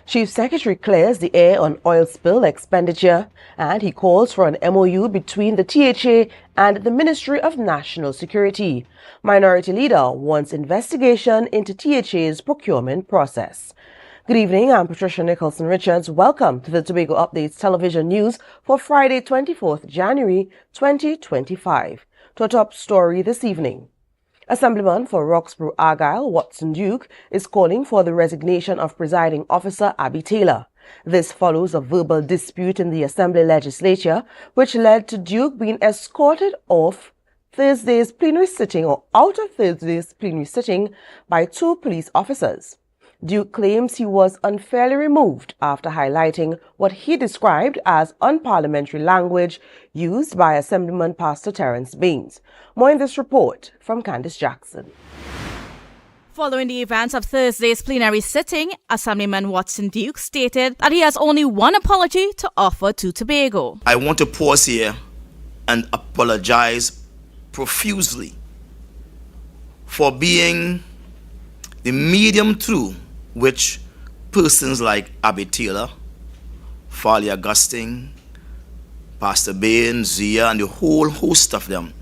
Chief Secretary clears the air on oil spill expenditure, and he calls for an MOU between the THA and the Ministry of National Security. Minority Leader wants investigation into THA's procurement process. Good evening, I'm Patricia Nicholson-Richards. Welcome to the Tobago Updates television news for Friday, 24th January 2025. To our top story this evening. Assemblyman for Roxborough Argyle, Watson Duke, is calling for the resignation of Presiding Officer Abby Taylor. This follows a verbal dispute in the Assembly legislature, which led to Duke being escorted off Thursday's plenary sitting or out of Thursday's plenary sitting by two police officers. Duke claims he was unfairly removed after highlighting what he described as unparliamentary language used by Assemblyman Pastor Terence Baines. More in this report from Candice Jackson. Following the events of Thursday's plenary sitting, Assemblyman Watson Duke stated that he has only one apology to offer to Tobago. I want to pause here and apologize profusely for being the medium through which persons like Abby Taylor, Farley Augustine, Pastor Baines, Zia, and the whole host of them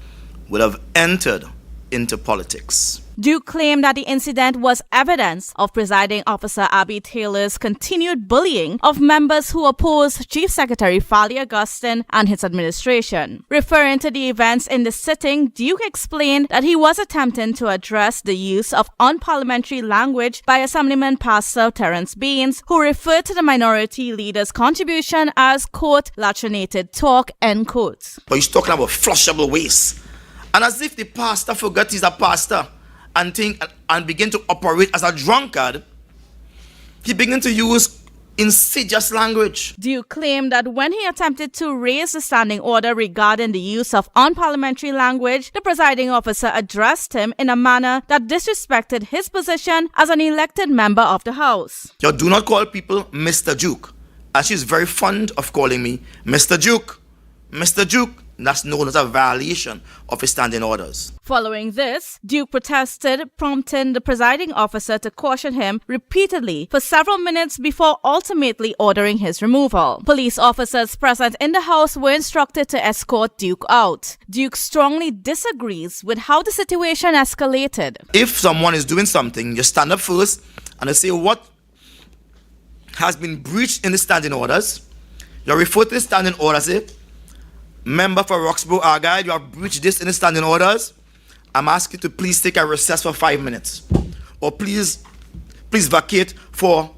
would have entered into politics. Duke claimed that the incident was evidence of Presiding Officer Abby Taylor's continued bullying of members who opposed Chief Secretary Farley Augustine and his administration. Referring to the events in the sitting, Duke explained that he was attempting to address the use of unparliamentary language by Assemblyman Pastor Terence Baines, who referred to the minority leader's contribution as, quote, latrinated talk, end quote. But he's talking about flushable waste. And as if the pastor forgot he's a pastor and begin to operate as a drunkard, he began to use insidious language. Duke claimed that when he attempted to raise the standing order regarding the use of unparliamentary language, the presiding officer addressed him in a manner that disrespected his position as an elected member of the House. You do not call people Mr. Duke, as she's very fond of calling me Mr. Duke. Mr. Duke. That's known as a violation of his standing orders. Following this, Duke protested, prompting the presiding officer to caution him repeatedly for several minutes before ultimately ordering his removal. Police officers present in the house were instructed to escort Duke out. Duke strongly disagrees with how the situation escalated. If someone is doing something, you stand up first and you say what has been breached in the standing orders. You refer to the standing orders, say, Member for Roxborough Argyle, you have breached this in the standing orders. I'm asking you to please take a recess for 5 minutes. Or please vacate for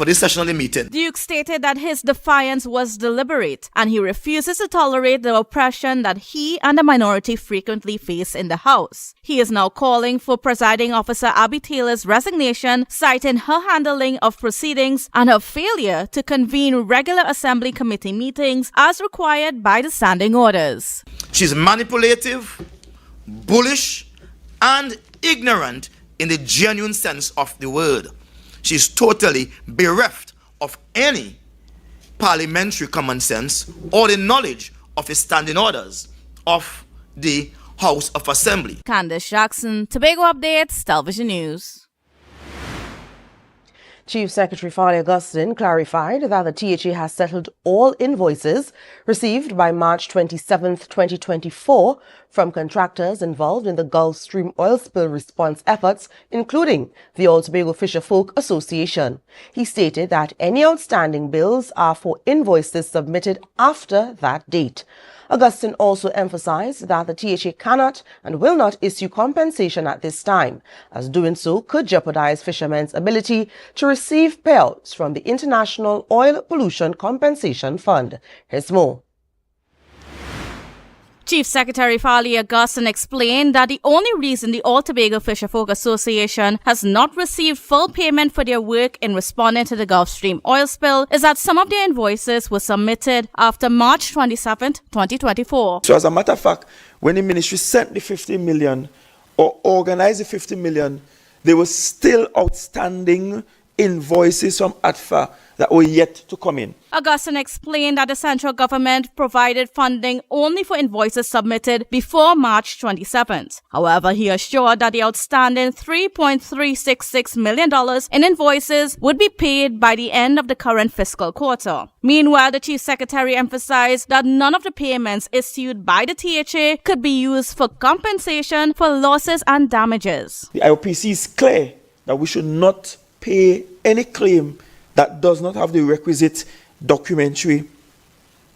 this session of the meeting. Duke stated that his defiance was deliberate and he refuses to tolerate the oppression that he and the minority frequently face in the House. He is now calling for Presiding Officer Abby Taylor's resignation, citing her handling of proceedings and her failure to convene regular Assembly committee meetings as required by the standing orders. She's manipulative, bullish, and ignorant in the genuine sense of the word. She's totally bereft of any parliamentary common sense or the knowledge of the standing orders of the House of Assembly. Candice Jackson, Tobago Updates, Television News. Chief Secretary Farley Augustine clarified that the THA has settled all invoices received by March 27, 2024 from contractors involved in the Gulf Stream oil spill response efforts, including the All Tobago Fisher Folk Association. He stated that any outstanding bills are for invoices submitted after that date. Augustine also emphasized that the THA cannot and will not issue compensation at this time, as doing so could jeopardize fishermen's ability to receive payouts from the International Oil Pollution Compensation Fund. Here's more. Chief Secretary Farley Augustine explained that the only reason the All Tobago Fisher Folk Association has not received full payment for their work in responding to the Gulf Stream oil spill is that some of their invoices were submitted after March 27, 2024. So as a matter of fact, when the ministry sent the 50 million or organized the 50 million, there were still outstanding invoices from ATFA that were yet to come in. Augustine explained that the central government provided funding only for invoices submitted before March 27th. However, he assured that the outstanding $3.366 million in invoices would be paid by the end of the current fiscal quarter. Meanwhile, the Chief Secretary emphasized that none of the payments issued by the THA could be used for compensation for losses and damages. The IOPC is clear that we should not pay any claim that does not have the requisite documentary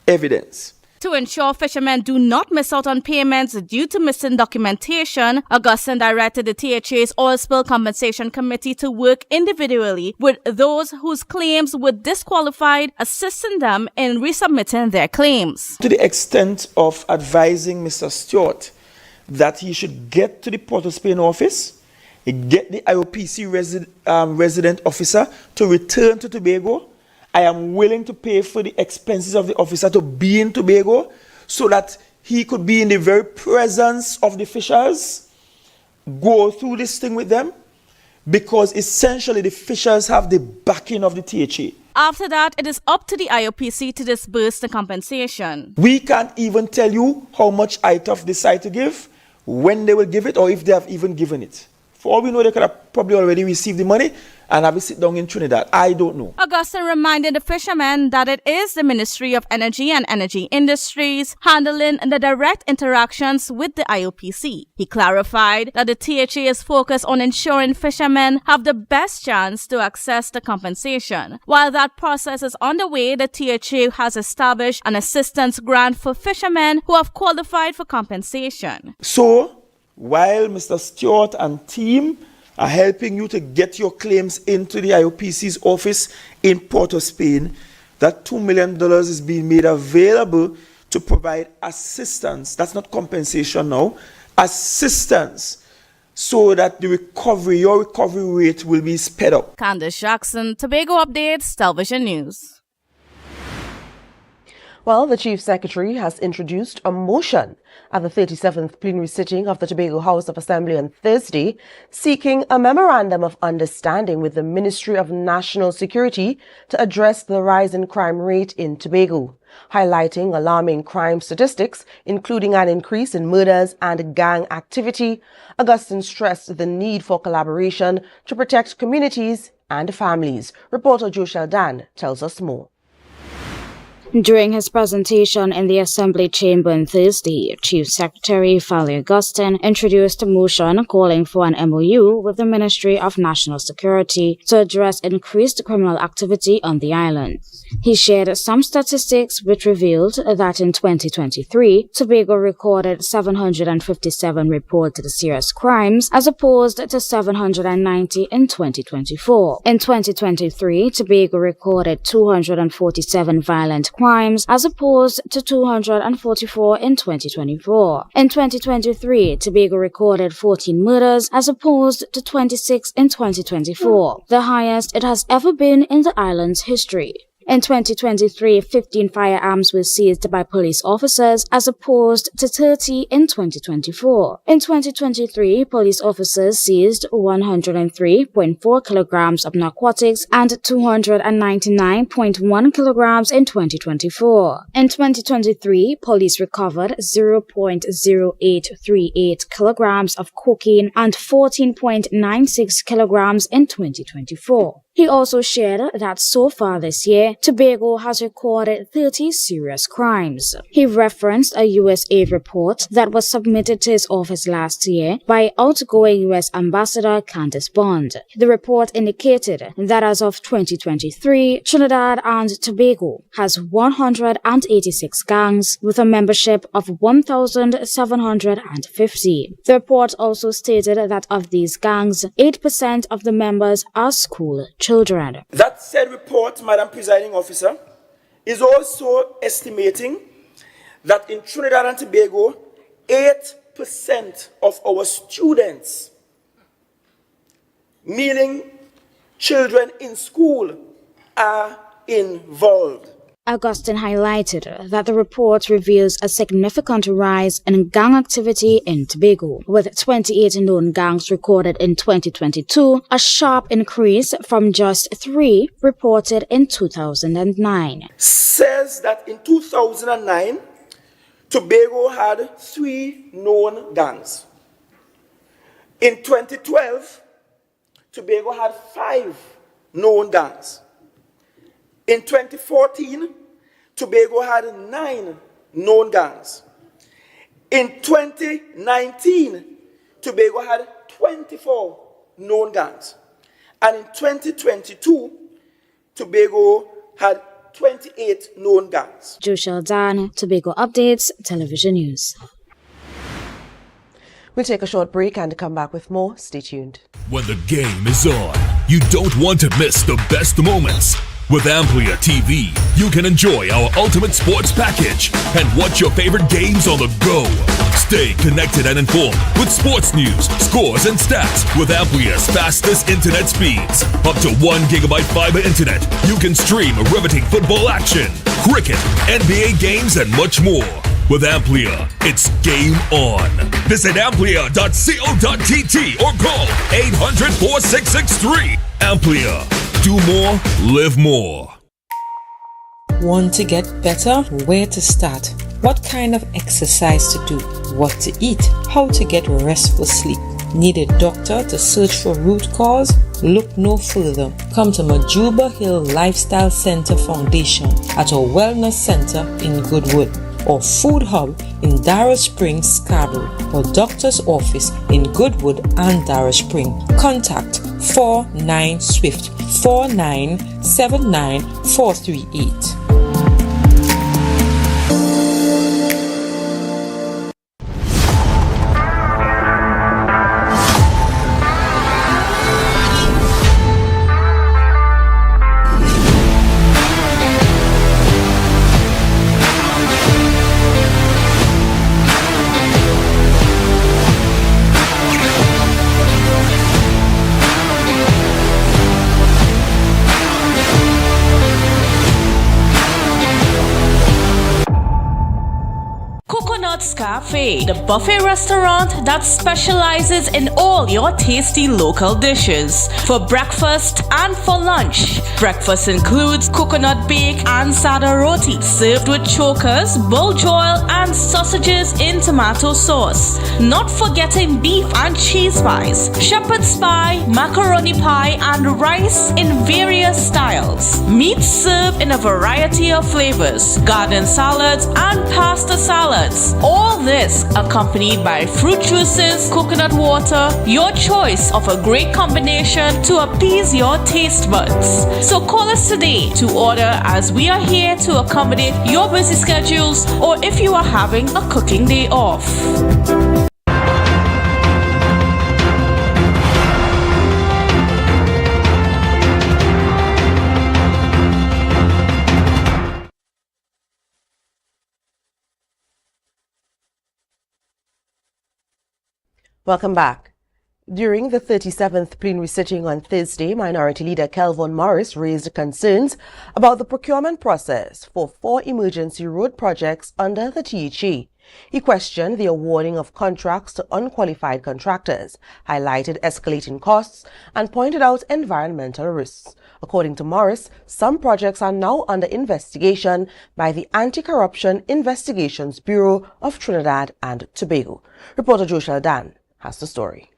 evidence. To ensure fishermen do not miss out on payments due to missing documentation, Augustine directed the THA's Oil Spill Compensation Committee to work individually with those whose claims were disqualified, assisting them in resubmitting their claims. To the extent of advising Mr. Stewart that he should get to the Port of Spain office, get the IOPC resident officer to return to Tobago. I am willing to pay for the expenses of the officer to be in Tobago so that he could be in the very presence of the fishers, go through this thing with them, because essentially the fishers have the backing of the THA. After that, it is up to the IOPC to disburse the compensation. We can't even tell you how much ITOF decide to give, when they will give it, or if they have even given it. For all we know, they could have probably already received the money and have it sit down in Trinidad. I don't know. Augustine reminded the fishermen that it is the Ministry of Energy and Energy Industries handling the direct interactions with the IOPC. He clarified that the THA is focused on ensuring fishermen have the best chance to access the compensation. While that process is underway, the THA has established an assistance grant for fishermen who have qualified for compensation. So, while Mr. Stewart and team are helping you to get your claims into the IOPC's office in Port of Spain, that $2 million is being made available to provide assistance. That's not compensation now, assistance, so that the recovery, your recovery rate will be sped up. Candace Jackson, Tobago Updates, Television News. Well, the Chief Secretary has introduced a motion at the 37th plenary sitting of the Tobago House of Assembly on Thursday, seeking a memorandum of understanding with the Ministry of National Security to address the rise in crime rate in Tobago, highlighting alarming crime statistics, including an increase in murders and gang activity. Augustine stressed the need for collaboration to protect communities and families. Reporter Joe Sheldon tells us more. During his presentation in the Assembly chamber on Thursday, Chief Secretary Fali Augustine introduced a motion calling for an MOU with the Ministry of National Security to address increased criminal activity on the island. He shared some statistics which revealed that in 2023, Tobago recorded 757 reported serious crimes as opposed to 790 in 2024. In 2023, Tobago recorded 247 violent crimes as opposed to 244 in 2024. In 2023, Tobago recorded 14 murders as opposed to 26 in 2024, the highest it has ever been in the island's history. In 2023, 15 firearms were seized by police officers as opposed to 30 in 2024. In 2023, police officers seized 103.4 kilograms of narcotics and 299.1 kilograms in 2024. In 2023, police recovered 0.0838 kilograms of cocaine and 14.96 kilograms in 2024. He also shared that so far this year, Tobago has recorded 30 serious crimes. He referenced a U.S. aid report that was submitted to his office last year by outgoing U.S. Ambassador Candace Bond. The report indicated that as of 2023, Trinidad and Tobago has 186 gangs with a membership of 1,750. The report also stated that of these gangs, 8% of the members are school children. That said report, Madam Presiding Officer, is also estimating that in Trinidad and Tobago, 8% of our students, meaning children in school, are involved. Augustine highlighted that the report reveals a significant rise in gang activity in Tobago, with 28 known gangs recorded in 2022, a sharp increase from just 3 reported in 2009. Says that in 2009, Tobago had 3 known gangs. In 2012, Tobago had 5 known gangs. In 2014, Tobago had 9 known gangs. In 2019, Tobago had 24 known gangs. And in 2022, Tobago had 28 known gangs. Joshua Dan, Tobago Updates, Television News. We'll take a short break and come back with more. Stay tuned. When the game is on, you don't want to miss the best moments. With AMPLIA TV, you can enjoy our ultimate sports package and watch your favorite games on the go. Stay connected and informed with sports news, scores, and stats with AMPLIA's fastest internet speeds. Up to 1 GB fiber internet, you can stream riveting football action, cricket, NBA games, and much more. With AMPLIA, it's game on. Visit amplia.co.tt or call 800-4663. AMPLIA. Do more, live more. Want to get better? Where to start? What kind of exercise to do? What to eat? How to get restful sleep? Need a doctor to search for root cause? Look no further. Come to Majuba Hill Lifestyle Center Foundation at our Wellness Center in Goodwood, or Food Hub in Darrow Springs, Scarborough, or Doctor's Office in Goodwood and Darrow Spring. Contact 49 Swift 4979 438. Cafe, the buffet restaurant that specializes in all your tasty local dishes. For breakfast and for lunch. Breakfast includes coconut bake and sada roti, served with chokers, bull joil, and sausages in tomato sauce. Not forgetting beef and cheese pies, shepherd's pie, macaroni pie, and rice in various styles. Meat served in a variety of flavors, garden salads, and pasta salads. All this accompanied by fruit juices, coconut water, your choice of a great combination to appease your taste buds. So call us today to order, as we are here to accommodate your busy schedules or if you are having a cooking day off. Welcome back. During the 37th plenary sitting on Thursday, Minority Leader Kelvin Morris raised concerns about the procurement process for 4 emergency road projects under the THA. He questioned the awarding of contracts to unqualified contractors, highlighted escalating costs, and pointed out environmental risks. According to Morris, some projects are now under investigation by the Anti-Corruption Investigations Bureau of Trinidad and Tobago. Reporter Joshua Dan has the story.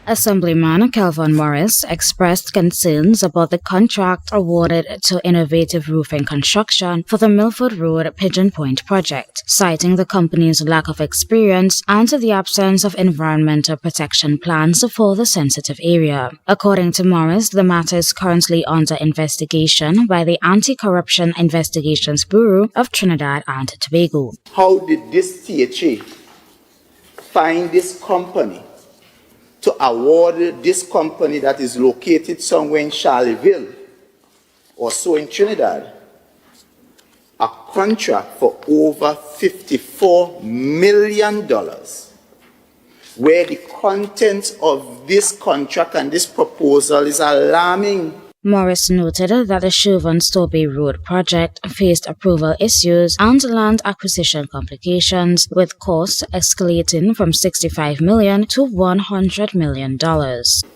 Assemblyman Kelvin Morris expressed concerns about the contract awarded to Innovative Roofing Construction for the Milford Road Pigeon Point project, citing the company's lack of experience and the absence of environmental protection plans for the sensitive area. According to Morris, the matter is currently under investigation by the Anti-Corruption Investigations Bureau of Trinidad and Tobago. How did this THA find this company to award this company that is located somewhere in Charleville or so in Trinidad a contract for over $54 million, where the contents of this contract and this proposal is alarming? Morris noted that the Chauvin-Stobie Road project faced approval issues and land acquisition complications, with costs escalating from $65 million to $100 million.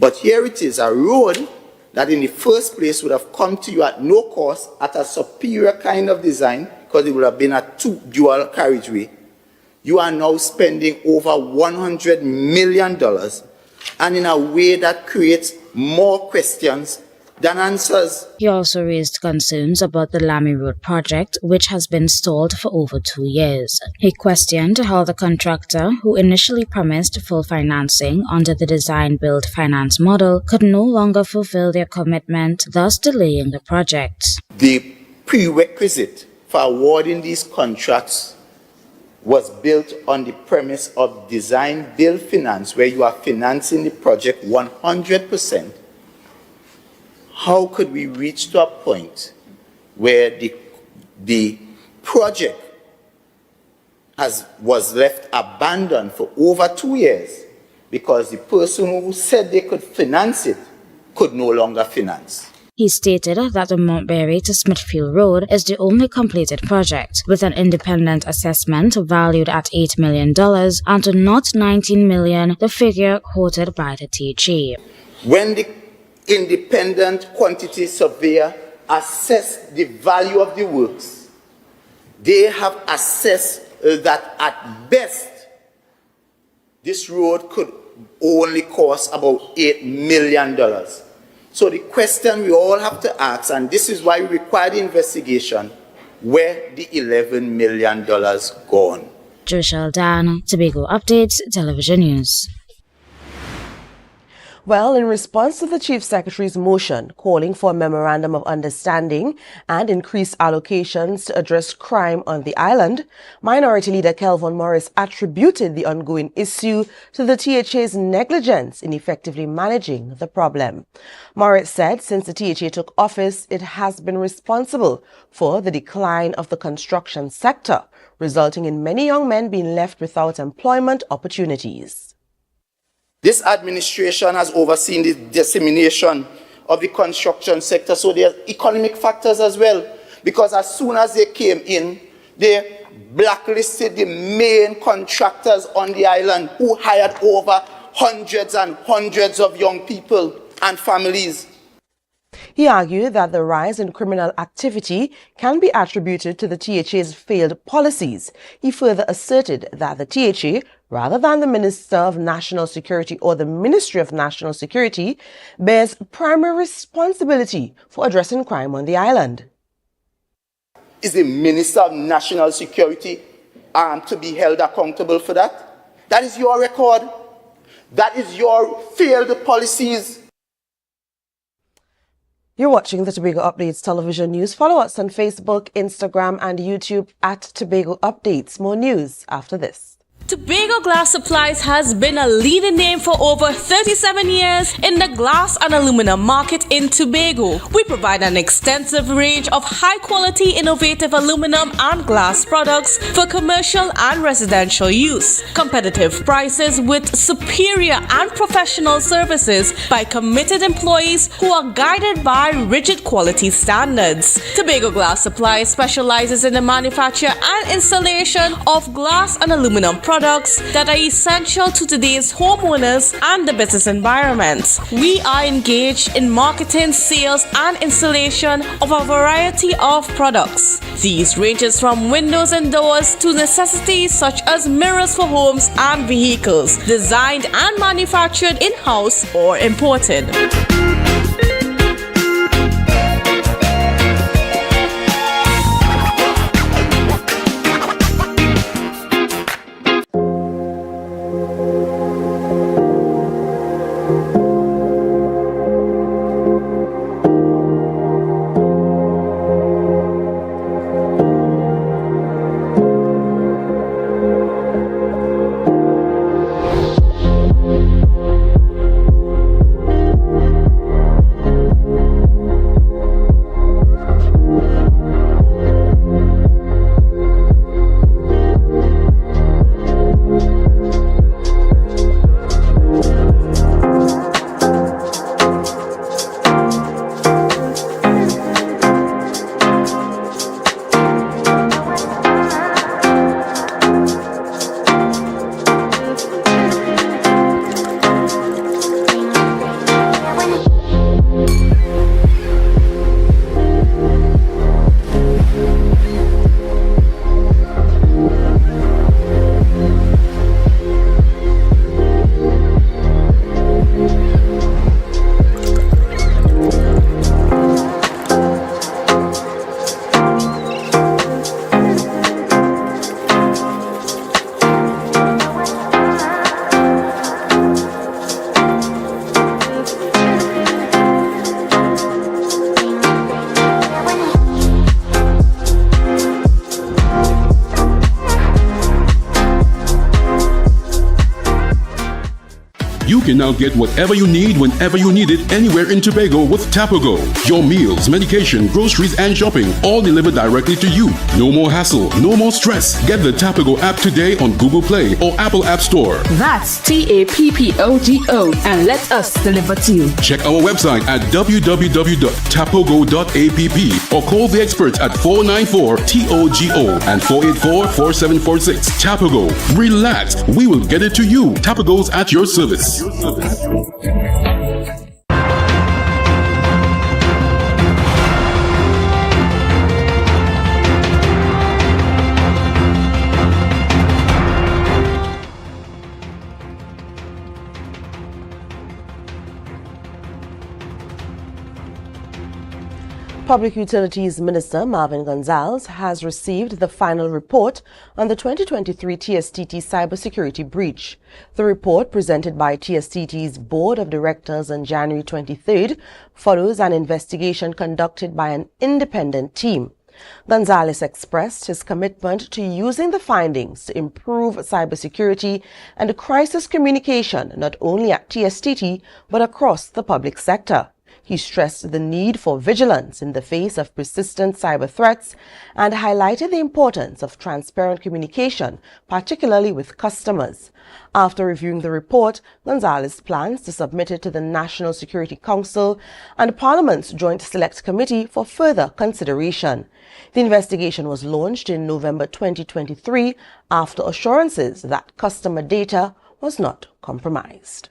But here it is, a road that in the first place would have come to you at no cost, at a superior kind of design, because it would have been a dual carriageway. You are now spending over $100 million, and in a way that creates more questions than answers. He also raised concerns about the Lamy Road project, which has been stalled for over 2 years. He questioned how the contractor, who initially promised full financing under the design-build finance model, could no longer fulfill their commitment, thus delaying the project. The prerequisite for awarding these contracts was built on the premise of design-build finance, where you are financing the project 100%. How could we reach to a point where the project was left abandoned for over 2 years because the person who said they could finance it could no longer finance? He stated that the Montberry to Smithfield Road is the only completed project, with an independent assessment valued at $8 million and not $19 million, the figure quoted by the THA. When the independent quantity surveyor assessed the value of the works, they have assessed that at best this road could only cost about $8 million. So the question we all have to ask, and this is why we require the investigation, where the $11 million gone? Joshua Dan, Tobago Updates, Television News. Well, in response to the Chief Secretary's motion calling for a memorandum of understanding and increased allocations to address crime on the island, Minority Leader Kelvin Morris attributed the ongoing issue to the THA's negligence in effectively managing the problem. Morris said since the THA took office, it has been responsible for the decline of the construction sector, resulting in many young men being left without employment opportunities. This administration has overseen the dissemination of the construction sector, so there are economic factors as well. Because as soon as they came in, they blacklisted the main contractors on the island who hired over hundreds and hundreds of young people and families. He argued that the rise in criminal activity can be attributed to the THA's failed policies. He further asserted that the THA, rather than the Minister of National Security or the Ministry of National Security, bears primary responsibility for addressing crime on the island. Is the Minister of National Security to be held accountable for that? That is your record. That is your failed policies. You're watching the Tobago Updates Television News. Follow us on Facebook, Instagram, and YouTube at Tobago Updates. More news after this. Tobago Glass Supplies has been a leading name for over 37 years in the glass and aluminum market in Tobago. We provide an extensive range of high-quality, innovative aluminum and glass products for commercial and residential use. Competitive prices with superior and professional services by committed employees who are guided by rigid quality standards. Tobago Glass Supplies specializes in the manufacture and installation of glass and aluminum products that are essential to today's homeowners and the business environment. We are engaged in marketing, sales, and installation of a variety of products. These ranges from windows and doors to necessities such as mirrors for homes and vehicles, designed and manufactured in-house or imported. can now get whatever you need whenever you need it anywhere in Tobago with Tobago. Your meals, medication, groceries, and shopping all delivered directly to you. No more hassle, no more stress. Get the Tobago app today on Google Play or Apple App Store. That's TAPPOGO, and let us deliver to you. Check our website at www.tapogo.app or call the experts at 494-TOGO and 484-4746. Tobago. Relax. We will get it to you. Tobago's at your service. Public Utilities Minister Marvin Gonzalez has received the final report on the 2023 TSTT cybersecurity breach. The report, presented by TSTT's Board of Directors on January 23rd, follows an investigation conducted by an independent team. Gonzalez expressed his commitment to using the findings to improve cybersecurity and crisis communication not only at TSTT but across the public sector. He stressed the need for vigilance in the face of persistent cyber threats and highlighted the importance of transparent communication, particularly with customers. After reviewing the report, Gonzalez plans to submit it to the National Security Council and Parliament's Joint Select Committee for further consideration. The investigation was launched in November 2023 after assurances that customer data was not compromised.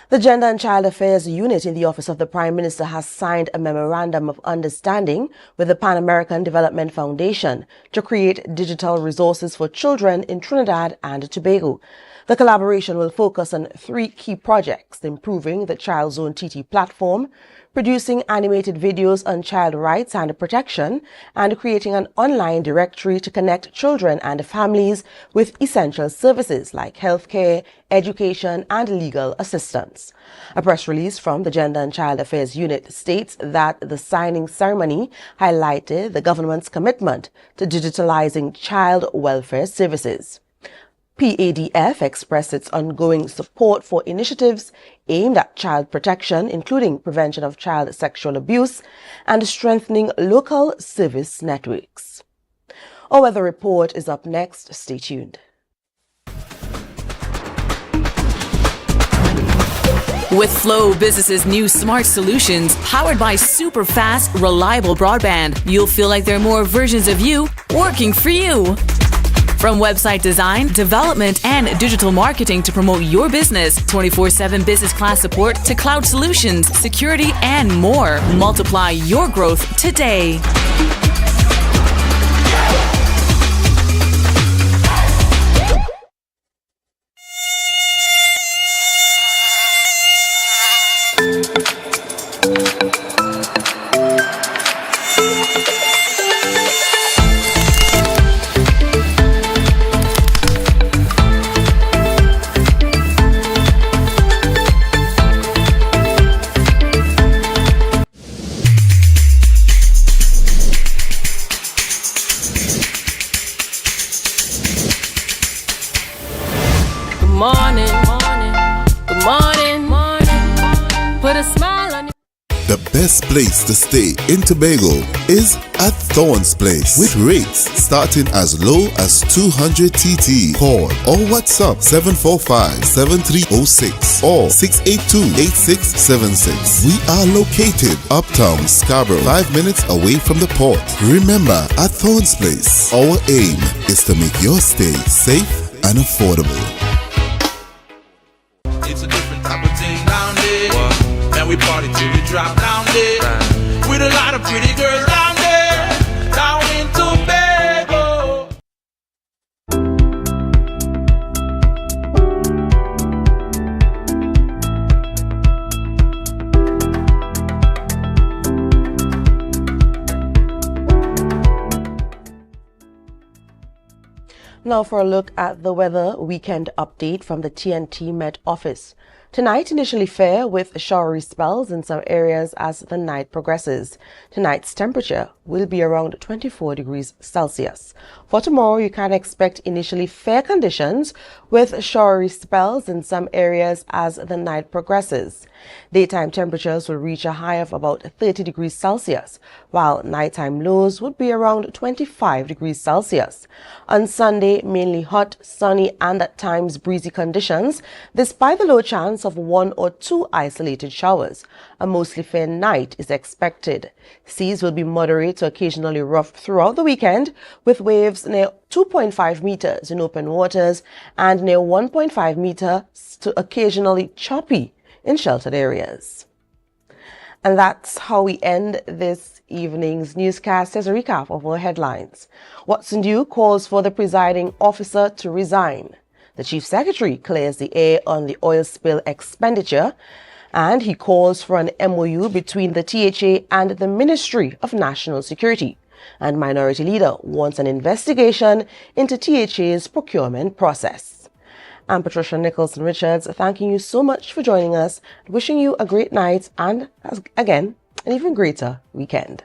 The Gender and Child Affairs Unit in the Office of the Prime Minister has signed a memorandum of understanding with the Pan American Development Foundation to create digital resources for children in Trinidad and Tobago. The collaboration will focus on 3 key projects: improving the Child Zone TT platform, producing animated videos on child rights and protection, and creating an online directory to connect children and families with essential services like healthcare, education, and legal assistance. A press release from the Gender and Child Affairs Unit states that the signing ceremony highlighted the government's commitment to digitalizing child welfare services. PADF expressed its ongoing support for initiatives aimed at child protection, including prevention of child sexual abuse and strengthening local service networks. Our weather report is up next. Stay tuned. With Flow Business's new smart solutions, powered by super fast, reliable broadband, you'll feel like there are more versions of you working for you. From website design, development, and digital marketing to promote your business, 24/7 business class support to cloud solutions, security, and more. Multiply your growth today. The best place to stay in Tobago is at Thorn's Place, with rates starting as low as 200 TT. Call or WhatsApp 745-7306 or 682-8676. We are located uptown Scarborough, 5 minutes away from the port. Remember, at Thorn's Place, our aim is to make your stay safe and affordable. It's a different type of thing down there. And we party till we drop down there. With a lot of pretty girls down there. Down in Tobago. Now for a look at the weather weekend update from the TNT Met Office. Tonight initially fair with showery spells in some areas as the night progresses. Tonight's temperature will be around 24 degrees Celsius. For tomorrow, you can expect initially fair conditions with showery spells in some areas as the night progresses. Daytime temperatures will reach a high of about 30 degrees Celsius, while nighttime lows would be around 25 degrees Celsius. On Sunday, mainly hot, sunny, and at times breezy conditions, despite the low chance of 1 or 2 isolated showers. A mostly fair night is expected. Seas will be moderate to occasionally rough throughout the weekend, with waves near 2.5 meters in open waters and near 1.5 meters to occasionally choppy in sheltered areas. And that's how we end this evening's newscast. As a recap of our headlines. Watson Dew calls for the presiding officer to resign. The Chief Secretary clears the air on the oil spill expenditure, and he calls for an MOU between the THA and the Ministry of National Security. And Minority Leader wants an investigation into THA's procurement process. I'm Patricia Nicholson-Richards, thanking you so much for joining us, wishing you a great night and, again, an even greater weekend.